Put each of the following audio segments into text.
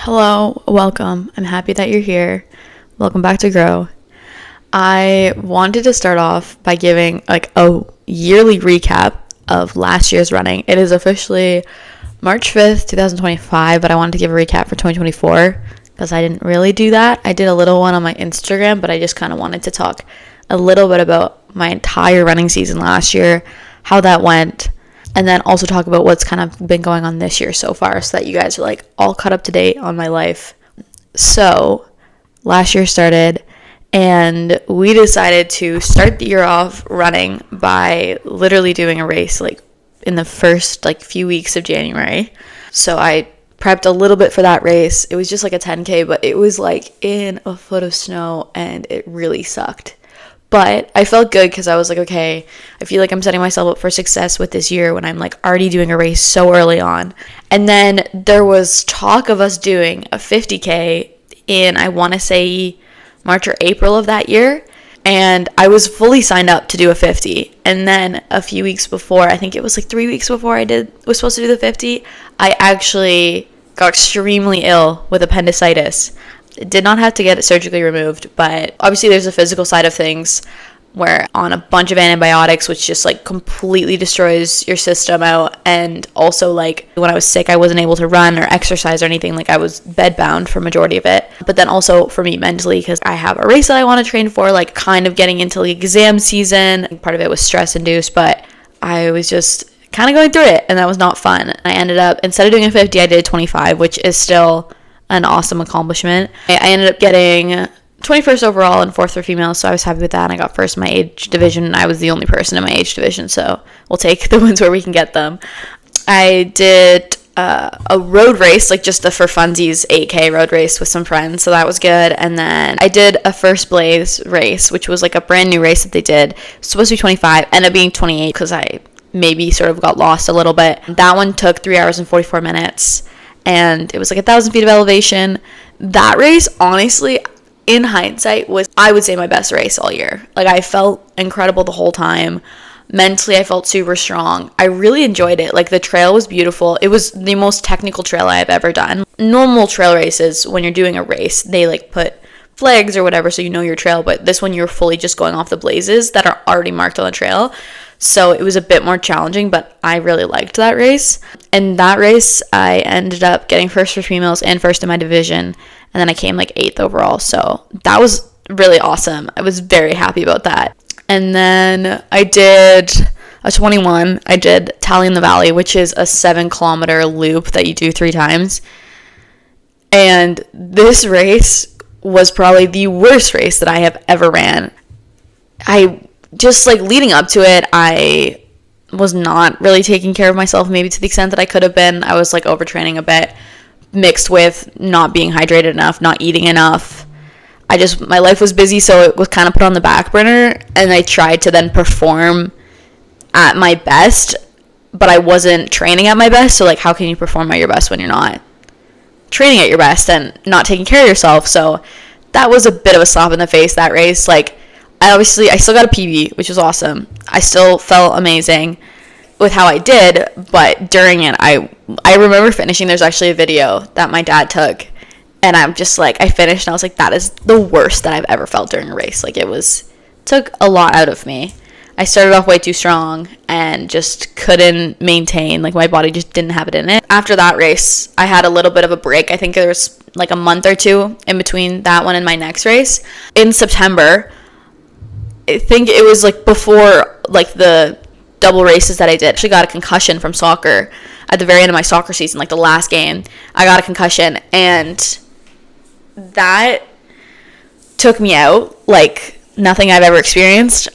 Hello, welcome. I'm happy that you're here. Welcome back to Grow. I wanted to start off by giving a yearly recap of last year's running. It is officially March 5th, 2025, but I wanted to give a recap for 2024 because I didn't really do that. I did a little one on my Instagram, but I just kind of wanted to talk a little bit about my entire running season last year, how that went, and then also talk about what's kind of been going on this year so far so that you guys are all caught up to date on my life. So last year started and we decided to start the year off running by literally doing a race in the first few weeks of January. So I prepped a little bit for that race. It was just a 10K, but it was in a foot of snow and it really sucked. But I felt good because I was okay, I feel I'm setting myself up for success with this year when I'm already doing a race so early on. And then there was talk of us doing a 50K in, I want to say, March or April of that year. And I was fully signed up to do a 50. And then a few weeks before, I think it was 3 weeks before I was supposed to do the 50, I actually got extremely ill with appendicitis. Did not have to get it surgically removed, but obviously there's a physical side of things where on a bunch of antibiotics, which just completely destroys your system out. And also when I was sick, I wasn't able to run or exercise or anything. I was bedbound for majority of it. But then also for me mentally, because I have a race that I want to train for, kind of getting into the exam season. Part of it was stress induced, but I was just kind of going through it and that was not fun. I ended up, instead of doing a 50, I did 25, which is still an awesome accomplishment. I ended up getting 21st overall and 4th for females, so I was happy with that. And I got first in my age division, and I was the only person in my age division, so we'll take the wins where we can get them. I did a road race, just a for funsies 8K road race with some friends, so that was good. And then I did a First Blaze race, which was a brand new race that they did. It was supposed to be 25, ended up being 28 because I maybe sort of got lost a little bit. That one took 3 hours and 44 minutes. And it was 1,000 feet of elevation. That race, honestly, in hindsight, was, I would say, my best race all year. I felt incredible the whole time. Mentally, I felt super strong. I really enjoyed it. The trail was beautiful. It was the most technical trail I have ever done. Normal trail races, when you're doing a race, they put flags or whatever so you know your trail. But this one, you're fully just going off the blazes that are already marked on the trail. So it was a bit more challenging, but I really liked that race. And that race, I ended up getting first for females and first in my division. And then I came 8th overall. So that was really awesome. I was very happy about that. And then I did a 21. I did Tally in the Valley, which is a 7-kilometer loop that you do 3 times. And this race was probably the worst race that I have ever ran. Just leading up to it, I was not really taking care of myself, maybe to the extent that I could have been. I was overtraining a bit, mixed with not being hydrated enough, not eating enough. My life was busy, so it was kind of put on the back burner, and I tried to then perform at my best, but I wasn't training at my best. So how can you perform at your best when you're not training at your best and not taking care of yourself? So that was a bit of a slap in the face, that race. I still got a PB, which was awesome. I still felt amazing with how I did, but during it, I remember finishing. There's actually a video that my dad took, and I'm just I finished, and I was that is the worst that I've ever felt during a race. Took a lot out of me. I started off way too strong and just couldn't maintain. My body just didn't have it in it. After that race, I had a little bit of a break. I think there was a month or two in between that one and my next race. In September, I think it was before the double races that I did. I actually got a concussion from soccer at the very end of my soccer season, the last game. I got a concussion, and that took me out nothing I've ever experienced.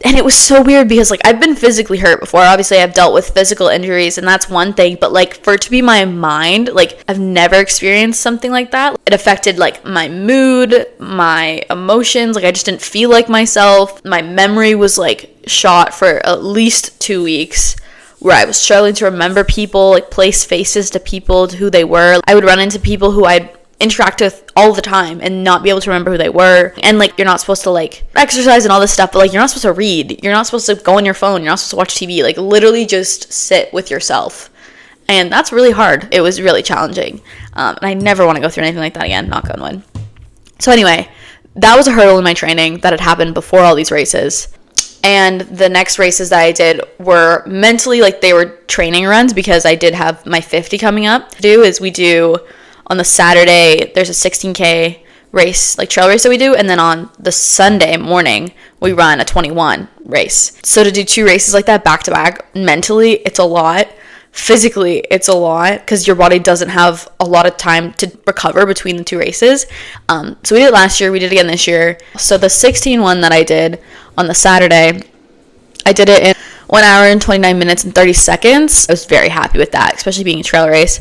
And it was so weird because I've been physically hurt before. Obviously, I've dealt with physical injuries, and that's one thing. But for it to be my mind, I've never experienced something like that. It affected my mood, my emotions. I just didn't feel like myself. My memory was shot for at least 2 weeks, where I was struggling to remember people, place faces to people, to who they were. I would run into people who I'd interact with all the time and not be able to remember who they were. And you're not supposed to exercise and all this stuff, but you're not supposed to read, you're not supposed to go on your phone, you're not supposed to watch TV. Literally just sit with yourself And that's really hard. It was really challenging. And I never want to go through anything like that again, knock on wood. So anyway, that was a hurdle in my training that had happened before all these races. And the next races that I did were mentally like they were training runs, because I did have my 50 coming up. We do on the Saturday, there's a 16K race, like trail race that we do. And then on the Sunday morning, we run a 21 race. So to do 2 races like that back to back, mentally, it's a lot. Physically, it's a lot, because your body doesn't have a lot of time to recover between the 2 races. So we did it last year, we did it again this year. So the 16 one that I did on the Saturday, I did it in 1 hour and 29 minutes and 30 seconds. I was very happy with that, especially being a trail race.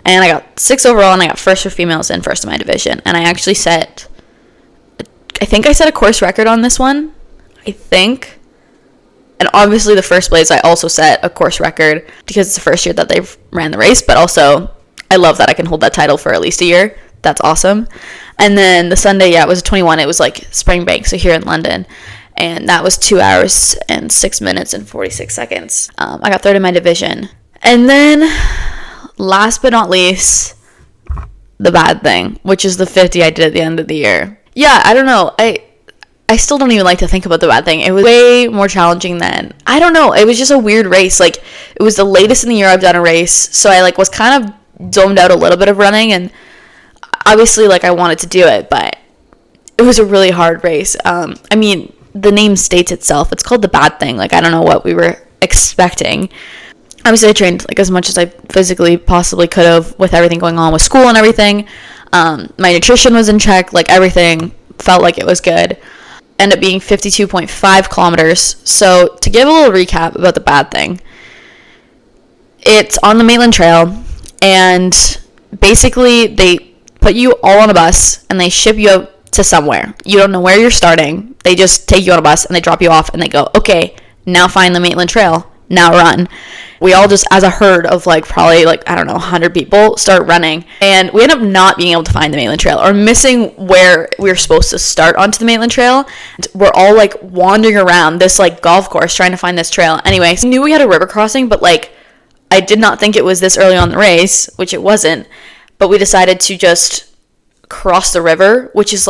And I got 6 overall, and I got first for females and first in my division. And I actually set a course record on this one, I think. And obviously the first place, I also set a course record because it's the first year that they've ran the race. But also, I love that I can hold that title for at least a year. That's awesome. And then the Sunday, it was a 21. It was like Springbank, so here in London. And that was 2 hours and 6 minutes and 46 seconds. I got third in my division. And then, last but not least, the bad thing, which is the 50 I did at the end of the year. Yeah, I don't know. I still don't even like to think about the bad thing. It was way more challenging than, I don't know. It was just a weird race. Like, it was the latest in the year I've done a race. So I was kind of zoned out a little bit of running. And obviously, I wanted to do it, but it was a really hard race. I mean, the name states itself. It's called the bad thing. I don't know what we were expecting. Obviously, I trained as much as I physically possibly could have with everything going on with school and everything. My nutrition was in check. Everything felt like it was good. Ended up being 52.5 kilometers. So to give a little recap about the bad thing, it's on the Maitland Trail, and basically they put you all on a bus and they ship you out to somewhere. You don't know where you're starting. They just take you on a bus and they drop you off and they go, okay, now find the Maitland Trail. Now run. We all just, as a herd of probably 100 people, start running. And we end up not being able to find the Maitland Trail, or missing where we were supposed to start onto the Maitland Trail. And we're all wandering around this golf course trying to find this trail. Anyway, so I knew we had a river crossing, but I did not think it was this early on in the race, which it wasn't. But we decided to just cross the river, which is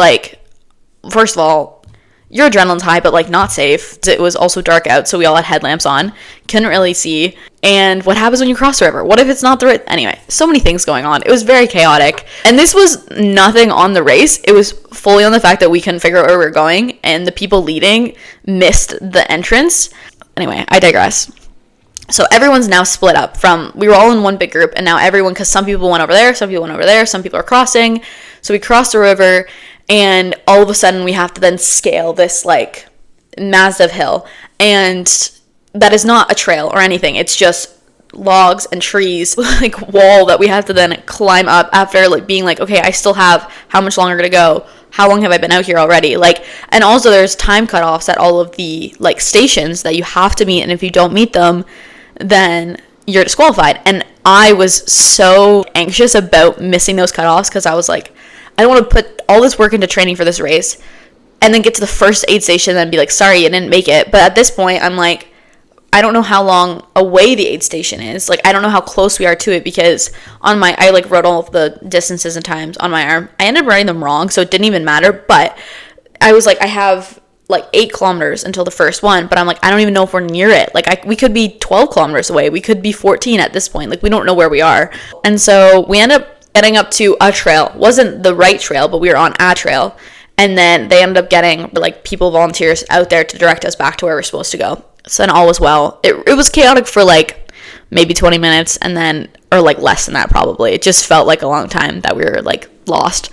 first of all, your adrenaline's high, but not safe. It was also dark out, so we all had headlamps on, couldn't really see. And what happens when you cross the river? What if it's not the right? Anyway, so many things going on. It was very chaotic. And this was nothing on the race. It was fully on the fact that we couldn't figure out where we were going, and the people leading missed the entrance. Anyway, I digress. So everyone's now split up we were all in one big group, and now everyone, because some people went over there, some people went over there, some people are crossing. So we crossed the river, and all of a sudden we have to then scale this massive hill. And that is not a trail or anything. It's just logs and trees, wall that we have to then climb up after being okay, I still have how much longer to go? How long have I been out here already? And also there's time cutoffs at all of the stations that you have to meet. And if you don't meet them, then you're disqualified. And I was so anxious about missing those cutoffs, because I was I don't want to put all this work into training for this race and then get to the first aid station and be sorry, you didn't make it. But at this point, I'm I don't know how long away the aid station is. I don't know how close we are to it, because I wrote all of the distances and times on my arm. I ended up writing them wrong, so it didn't even matter. But I was I have 8 kilometers until the first one, but I'm I don't even know if we're near it. We could be 12 kilometers away. We could be 14 at this point. We don't know where we are. And so we end up getting up to a trail. Wasn't the right trail, but we were on a trail. And then they ended up getting people, volunteers out there to direct us back to where we're supposed to go. So then all was well. It was chaotic for maybe 20 minutes, and then, or less than that probably. It just felt like a long time that we were lost.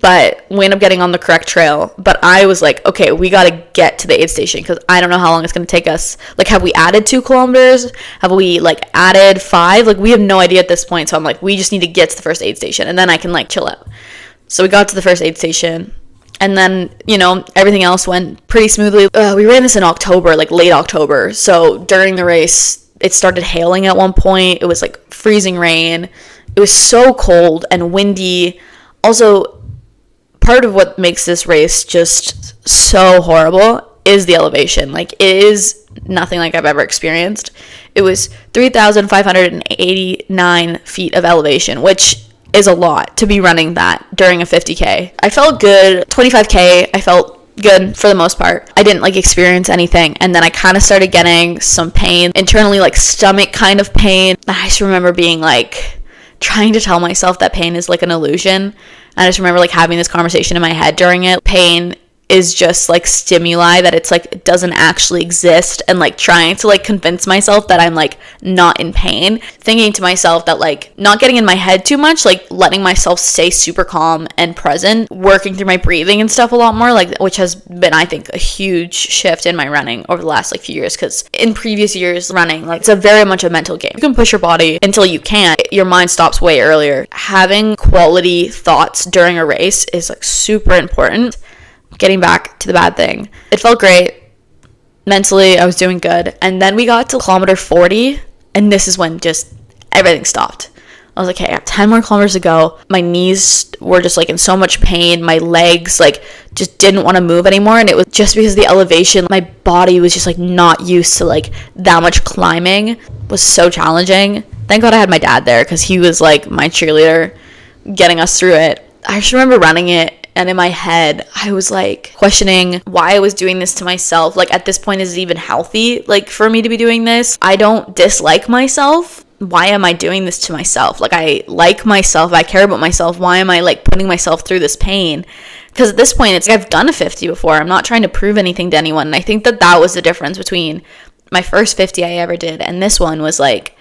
But we ended up getting on the correct trail. But I was okay, we got to get to the aid station, because I don't know how long it's going to take us. Have we added 2 kilometers? Have we added 5? We have no idea at this point. So I'm we just need to get to the first aid station, and then I can chill out. So we got to the first aid station, and then, everything else went pretty smoothly. We ran this in October, late October. So during the race, it started hailing at one point. It was freezing rain. It was so cold and windy. Also, part of what makes this race just so horrible is the elevation. It is nothing I've ever experienced. It was 3,589 feet of elevation, which is a lot to be running that during a 50K. I felt good. 25K, I felt good for the most part. I didn't like experience anything, and then I kind of started getting some pain internally, like stomach kind of pain. I just remember being like trying to tell myself that pain is like an illusion. I just remember like having this conversation in my head during it. Pain is just like stimuli, that it's like it doesn't actually exist, and like trying to like convince myself that I'm like not in pain, thinking to myself that like not getting in my head too much, like letting myself stay super calm and present, working through my breathing and stuff a lot more, like, which has been, I think, a huge shift in my running over the last like few years, because in previous years running, like, it's a very much a mental game. You can push your body until you can't. Your mind stops way earlier. Having quality thoughts during a race is like super important. Getting back to the bad thing, it felt great mentally. I was doing good, and then we got to kilometer 40, and this is when just everything stopped. I was like, hey, I have 10 more kilometers to go. My knees were just like in so much pain. My legs like just didn't want to move anymore, and it was just because of the elevation. My body was just like not used to like that much climbing. It was so challenging. Thank God I had my dad there, because he was like my cheerleader getting us through it. I just remember running it, and in my head, I was like questioning why I was doing this to myself. Like, at this point, is it even healthy, like, for me to be doing this? I don't dislike myself. Why am I doing this to myself? Like, I like myself. I care about myself. Why am I, like, putting myself through this pain? Because at this point, it's like I've done a 50 before. I'm not trying to prove anything to anyone. And I think that that was the difference between my first 50 I ever did and this one. Was like,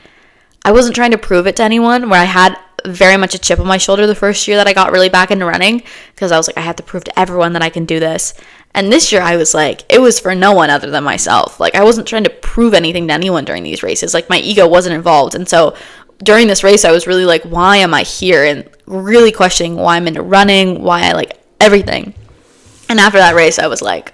I wasn't trying to prove it to anyone, where I had very much a chip on my shoulder the first year that I got really back into running, because I was like, I have to prove to everyone that I can do this. And this year I was like, it was for no one other than myself. Like, I wasn't trying to prove anything to anyone during these races. Like, my ego wasn't involved. And so during this race, I was really like, why am I here? And really questioning why I'm into running, why I like everything. And after that race, I was like,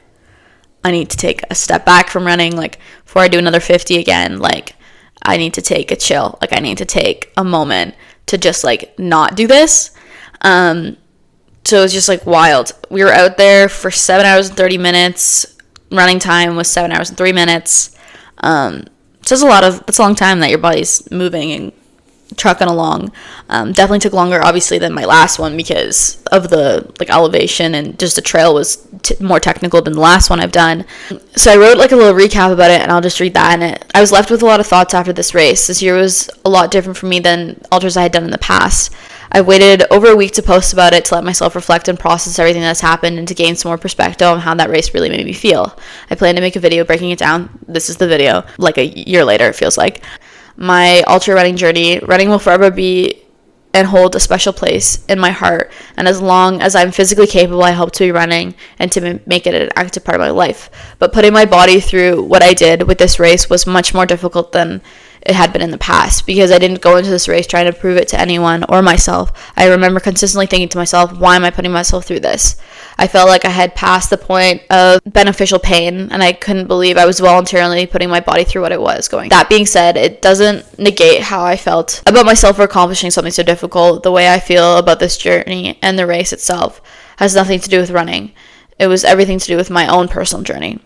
I need to take a step back from running. Like, before I do another 50 again, like, I need to take a chill. Like, I need to take a moment to just like not do this. So it was just like wild. We were out there for 7 hours and 30 minutes. Running time was 7 hours and 3 minutes. So it's a long time that your body's moving and trucking along. Definitely took longer, obviously, than my last one, because of the like elevation, and just the trail was more technical than the last one I've done. So I wrote like a little recap about it, and I'll just read that in it. I was left with a lot of thoughts after this race. This year was a lot different for me than ultras I had done in the past. I waited over a week to post about it, to let myself reflect and process everything that's happened, and to gain some more perspective on how that race really made me feel. I plan to make a video breaking it down. This is the video, like a year later, it feels like. My ultra running journey. Running will forever be and hold a special place in my heart, and as long as I'm physically capable, I hope to be running and to make it an active part of my life. But putting my body through what I did with this race was much more difficult than it had been in the past, because I didn't go into this race trying to prove it to anyone or myself. I remember consistently thinking to myself, why am I putting myself through this? I felt like I had passed the point of beneficial pain, and I couldn't believe I was voluntarily putting my body through what it was going. That being said, it doesn't negate how I felt about myself for accomplishing something so difficult. The way I feel about this journey and the race itself has nothing to do with running. It was everything to do with my own personal journey.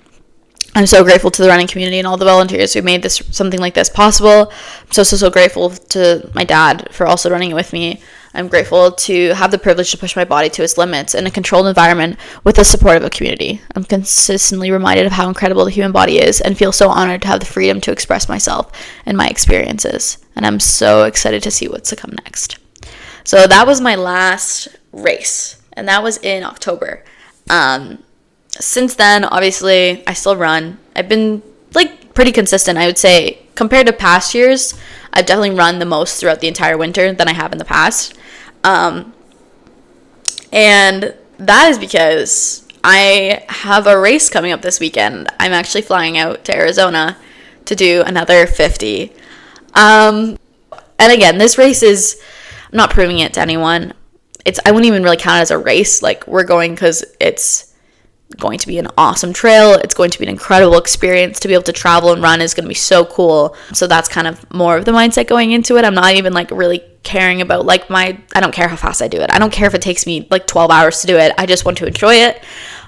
I'm so grateful to the running community and all the volunteers who made this something like this possible. I'm so grateful to my dad for also running it with me. I'm grateful to have the privilege to push my body to its limits in a controlled environment with the support of a community. I'm consistently reminded of how incredible the human body is, and feel so honored to have the freedom to express myself and my experiences. And I'm so excited to see what's to come next. So that was my last race, and that was in October. Since then, obviously, I still run. I've been, like, pretty consistent, I would say. Compared to past years, I've definitely run the most throughout the entire winter than I have in the past. And that is because I have a race coming up this weekend. I'm actually flying out to Arizona to do another 50. And again, this race is, I'm not proving it to anyone. I wouldn't even really count it as a race. Like, we're going because it's going to be an awesome trail. It's going to be an incredible experience. To be able to travel and run is going to be so cool. So that's kind of more of the mindset going into it. I'm not even like really caring about like I don't care how fast I do it. I don't care if it takes me like 12 hours to do it. I just want to enjoy it.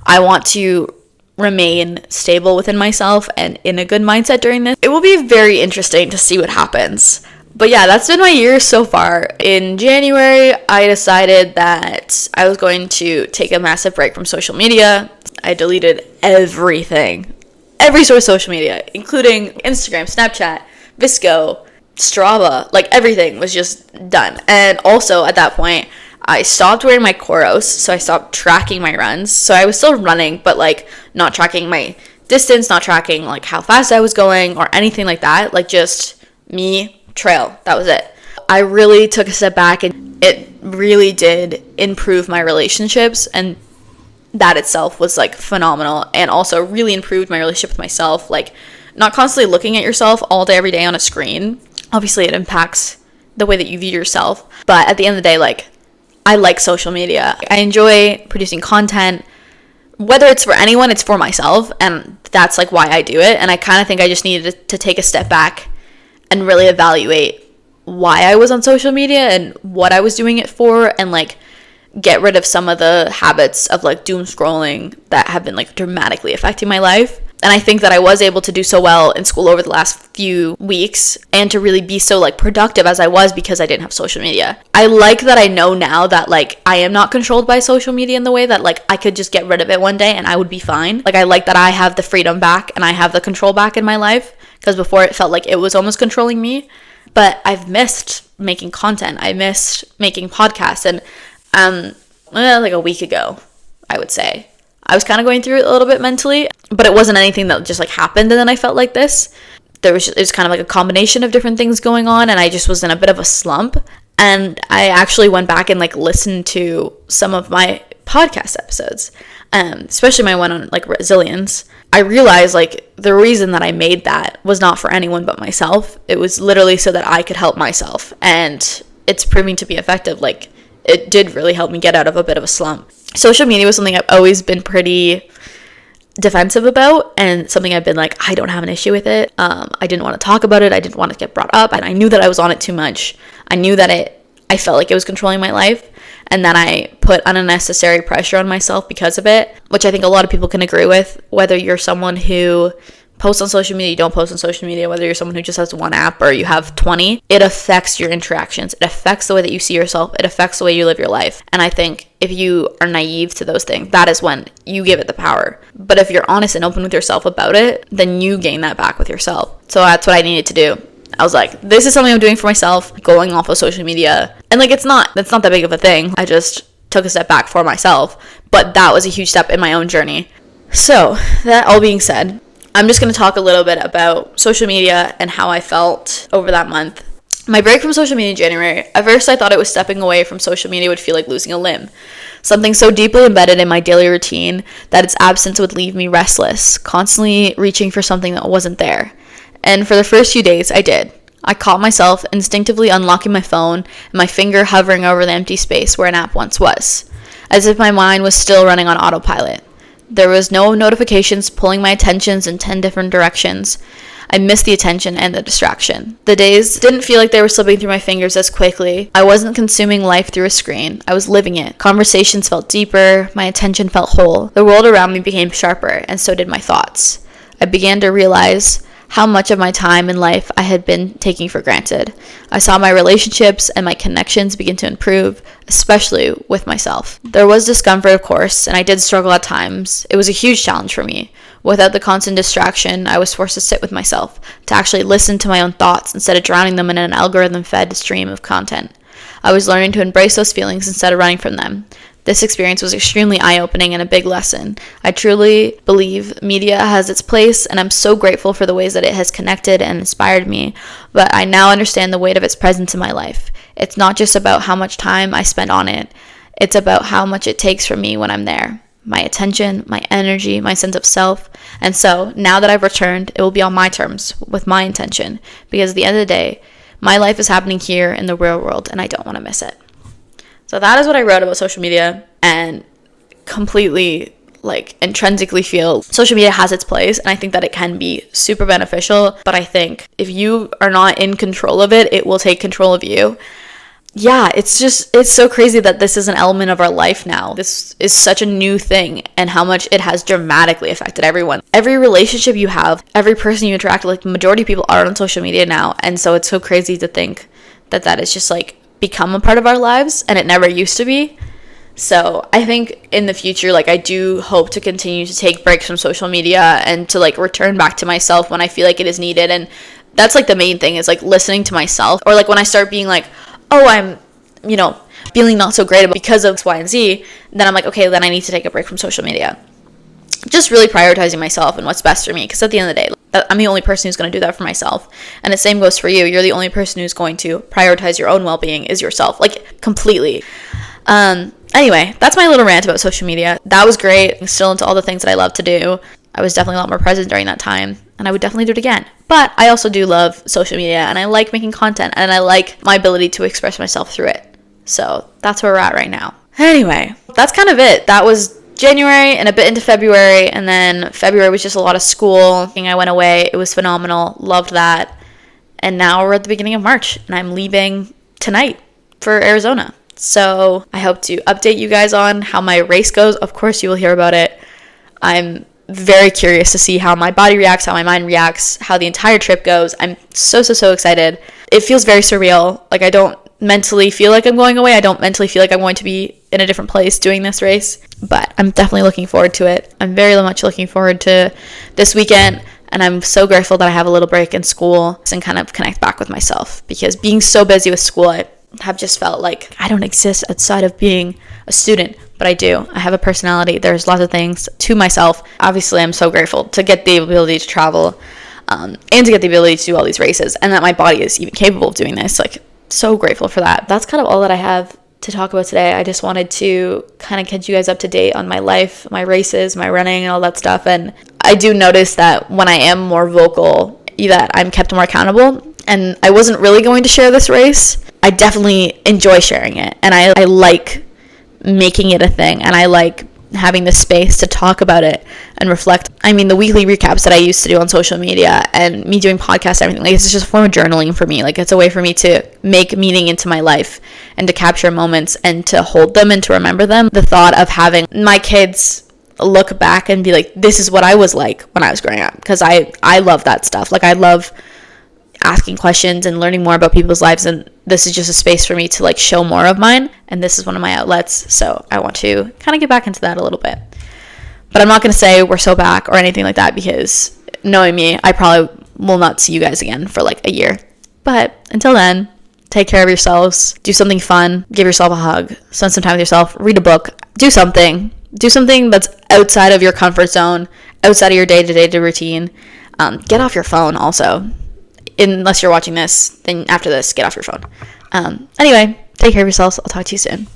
I want to remain stable within myself and in a good mindset during this. It will be very interesting to see what happens. But yeah, that's been my year so far. In January, I decided that I was going to take a massive break from social media. I deleted everything. Every source of social media, including Instagram, Snapchat, Visco, Strava, like everything was just done. And also at that point, I stopped wearing my Coros, so I stopped tracking my runs. So I was still running, but like not tracking my distance, not tracking like how fast I was going or anything like that. Like just me, trail. That was it. I really took a step back, and it really did improve my relationships, and that itself was like phenomenal, and also really improved my relationship with myself. Like not constantly looking at yourself all day every day on a screen. Obviously it impacts the way that you view yourself, but at the end of the day, like I like social media. I enjoy producing content. Whether it's for anyone, it's for myself, and that's like why I do it. And I kind of think I just needed to take a step back and really evaluate why I was on social media and what I was doing it for, and like get rid of some of the habits of like doom scrolling that have been like dramatically affecting my life. And I think that I was able to do so well in school over the last few weeks, and to really be so like productive as I was, because I didn't have social media. I like that I know now that like I am not controlled by social media in the way that like I could just get rid of it one day and I would be fine. Like I like that I have the freedom back and I have the control back in my life, because before it felt like it was almost controlling me. But I've missed making content. I missed making podcasts. And like a week ago, I would say, I was kind of going through it a little bit mentally, but it wasn't anything that just like happened and then I felt like this. It was kind of like a combination of different things going on, and I just was in a bit of a slump. And I actually went back and like listened to some of my podcast episodes, especially my one on like resilience. I realized like the reason that I made that was not for anyone but myself. It was literally so that I could help myself, and it's proving to be effective. Like it did really help me get out of a bit of a slump. Social media was something I've always been pretty defensive about, and something I've been like, I don't have an issue with it. I didn't want to talk about it. I didn't want to get brought up, and I knew that I was on it too much. I knew that I felt like it was controlling my life, and then I put unnecessary pressure on myself because of it, which I think a lot of people can agree with. Whether you're someone who post on social media, you don't post on social media, whether you're someone who just has one app or you have 20, it affects your interactions. It affects the way that you see yourself. It affects the way you live your life. And I think if you are naive to those things, that is when you give it the power. But if you're honest and open with yourself about it, then you gain that back with yourself. So that's what I needed to do. I was like, this is something I'm doing for myself, going off of social media. And like, that's not that big of a thing. I just took a step back for myself. But that was a huge step in my own journey. So that all being said, I'm just going to talk a little bit about social media and how I felt over that month. My break from social media in January, at first I thought it was stepping away from social media would feel like losing a limb. Something so deeply embedded in my daily routine that its absence would leave me restless, constantly reaching for something that wasn't there. And for the first few days, I did. I caught myself instinctively unlocking my phone and my finger hovering over the empty space where an app once was, as if my mind was still running on autopilot. There was no notifications pulling my attentions in 10 different directions. I missed the attention and the distraction. The days didn't feel like they were slipping through my fingers as quickly. I wasn't consuming life through a screen. I was living it. Conversations felt deeper. My attention felt whole. The world around me became sharper, and so did my thoughts. I began to realize how much of my time in life I had been taking for granted. I saw my relationships and my connections begin to improve, especially with myself. There was discomfort, of course, and I did struggle at times. It was a huge challenge for me. Without the constant distraction, I was forced to sit with myself, to actually listen to my own thoughts instead of drowning them in an algorithm-fed stream of content. I was learning to embrace those feelings instead of running from them. This experience was extremely eye-opening and a big lesson. I truly believe media has its place, and I'm so grateful for the ways that it has connected and inspired me, but I now understand the weight of its presence in my life. It's not just about how much time I spend on it. It's about how much it takes from me when I'm there. My attention, my energy, my sense of self. And so, now that I've returned, it will be on my terms, with my intention, because at the end of the day, my life is happening here in the real world, and I don't want to miss it. So that is what I wrote about social media, and completely intrinsically feel social media has its place, and I think that it can be super beneficial, but I think if you are not in control of it, it will take control of you. yeah, it's so crazy that this is an element of our life now. This is such a new thing, and how much it has dramatically affected everyone. Every relationship you have, every person you interact with, like the majority of people are on social media now. And so it's so crazy to think that is just like become a part of our lives, and it never used to be. So I think in the future, like I do hope to continue to take breaks from social media and to like return back to myself when I feel like it is needed. And that's like the main thing, is like listening to myself. Or like when I start being like, oh, I'm, feeling not so great about because of X, Y, and Z, then I'm like, okay, then I need to take a break from social media. Just really prioritizing myself and what's best for me, because at the end of the day, I'm the only person who's going to do that for myself. And the same goes for you. You're the only person who's going to prioritize your own well-being is yourself, like completely. Anyway, that's my little rant about social media. That was great. I'm still into all the things that I love to do. I was definitely a lot more present during that time, and I would definitely do it again. But I also do love social media, and I like making content, and I like my ability to express myself through it. So that's where we're at right now. Anyway, that's kind of it. That was January and a bit into February, and then February was just a lot of school. I went away. It was phenomenal. Loved that. And now we're at the beginning of March, and I'm leaving tonight for Arizona. So I hope to update you guys on how my race goes. Of course, you will hear about it. I'm very curious to see how my body reacts, how my mind reacts, how the entire trip goes. I'm so excited. It feels very surreal. Like I don't mentally feel like I'm going away. I don't mentally feel like I'm going to be in a different place doing this race, but I'm definitely looking forward to it. I'm very much looking forward to this weekend, and I'm so grateful that I have a little break in school and kind of connect back with myself, because being so busy with school, I have just felt like I don't exist outside of being a student. But I do. I have a personality. There's lots of things to myself. Obviously, I'm so grateful to get the ability to travel and to get the ability to do all these races, and that my body is even capable of doing this. Like, so grateful for that. That's kind of all that I have to talk about today. I just wanted to kind of catch you guys up to date on my life, my races, my running, and all that stuff. And I do notice that when I am more vocal, that I'm kept more accountable. And I wasn't really going to share this race. I definitely enjoy sharing it, and I like making it a thing, and I like having the space to talk about it and reflect. I mean, the weekly recaps that I used to do on social media and me doing podcasts and everything, like, it's just a form of journaling for me. Like, it's a way for me to make meaning into my life and to capture moments and to hold them and to remember them. The thought of having my kids look back and be like, this is what I was like when I was growing up, because I love that stuff. Like, I love asking questions and learning more about people's lives, and this is just a space for me to like show more of mine, and this is one of my outlets, so I want to kind of get back into that a little bit. But I'm not going to say we're so back or anything like that, because knowing me, I probably will not see you guys again for like a year. But until then, take care of yourselves, do something fun, give yourself a hug, spend some time with yourself, read a book, do something that's outside of your comfort zone, outside of your day-to-day routine. Get off your phone also. Unless you're watching this, then after this, get off your phone. Anyway, take care of yourselves. I'll talk to you soon.